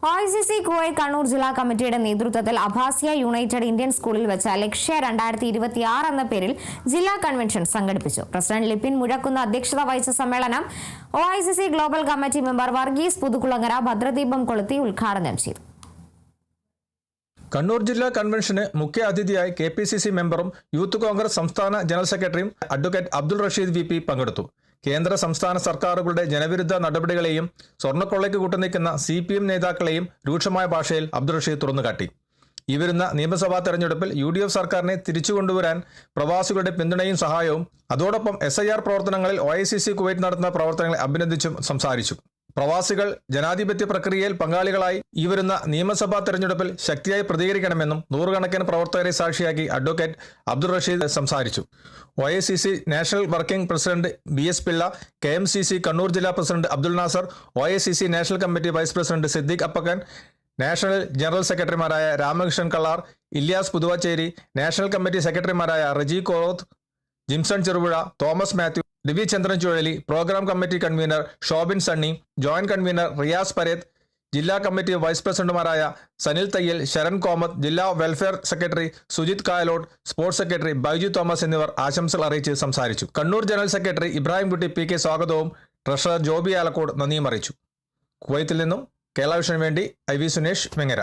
OICC Kuwait Kannur ജില്ലാ കമ്മിറ്റിയുടെ നേതൃത്വത്തിൽ അഭാസിയ യുണൈറ്റഡ് ഇന്ത്യൻ സ്കൂളിൽ വെച്ച് ലക്ഷ്യ 2026 എന്ന പേരിൽ ജില്ലാ കൺവെൻഷൻ സംഘടിപ്പിച്ചു. പ്രസിഡന്റ് ലിപിൻ മുഴക്കുന്ന് അധ്യക്ഷത വഹിച്ച സമ്മേളനം OICC global committee member Varghese Puthukkulangara ഭദ്രദീപം കൊളുത്തി ഉദ്ഘാടനം ചെയ്തു. കണ്ണൂർ ജില്ലാ കൺവെൻഷന് മുഖ്യ അതിഥിയായി KPCC മെമ്പറും യൂത്ത് കോൺഗ്രസ് സംസ്ഥാന ജനറൽ സെക്രട്ടറിയും അഡ്വക്കേറ്റ് അബ്ദുൾ റഷീദ് VP പങ്കെടുത്തു. കേന്ദ്ര സംസ്ഥാന സർക്കാരുകളുടെ ജനവിരുദ്ധ നടപടികളെയും സ്വർണ്ണക്കൊള്ളയ്ക്ക് കൂട്ടുനിൽക്കുന്ന CPM നേതാക്കളെയും രൂക്ഷമായ ഭാഷയിൽ അബ്ദുൾ റഷീദ് തുറന്നുകാട്ടി. ഈ വരുന്ന നിയമസഭാ തെരഞ്ഞെടുപ്പിൽ UDF സർക്കാരിനെ തിരിച്ചുകൊണ്ടുവരാൻ പ്രവാസികളുടെ പിന്തുണയും സഹായവും അതോടൊപ്പം SIR പ്രവർത്തനങ്ങളിൽ OICC കുവൈറ്റ് നടത്തുന്ന പ്രവർത്തനങ്ങളെ അഭിനന്ദിച്ചും സംസാരിച്ചു. പ്രവാസികൾ ജനാധിപത്യ പ്രക്രിയയിൽ പങ്കാളികളായി ഈ വരുന്ന നിയമസഭാ തെരഞ്ഞെടുപ്പിൽ ശക്തിയായി പ്രതികരിക്കണമെന്നും നൂറുകണക്കിന് പ്രവർത്തകരെ സാക്ഷിയാക്കി അഡ്വക്കേറ്റ് അബ്ദുൾ റഷീദ് സംസാരിച്ചു. OICC national working president BS Pillai, KMCC Kannur ജില്ലാ president Abdul Nasser, OICC national committee vice president Siddique Appakkan, national general സെക്രട്ടറിമാരായ രാമകൃഷ്ണൻ കള്ളാർ, ഇല്യാസ് പുതുവാച്ചേരി, നാഷണൽ കമ്മിറ്റി സെക്രട്ടറിമാരായ Reji Koroth, Jimson Cherupuzha, Thomas Mathew, Ravi Chandran Chuzhali, programme committee convener Shobin Sunny, joint convener Riyas Pareth, ജില്ലാ കമ്മിറ്റി വൈസ് പ്രസിഡന്റുമാരായ സനിൽ തയ്യൽ, ശരൺ കോമത്ത്, ജില്ലാ welfare secretary Sujith Kayalode, sports secretary Baiju Thomas എന്നിവർ ആശംസകൾ അറിയിച്ച് സംസാരിച്ചു. Kannur general secretary Ibrahimkutty PK സ്വാഗതവും ട്രഷറർ ജോബി ആലക്കോട് നന്ദിയും അറിയിച്ചു. കുവൈത്തിൽ നിന്നും കേരള വിഷന് വേണ്ടി IV സുനേഷ് വെങ്ങര.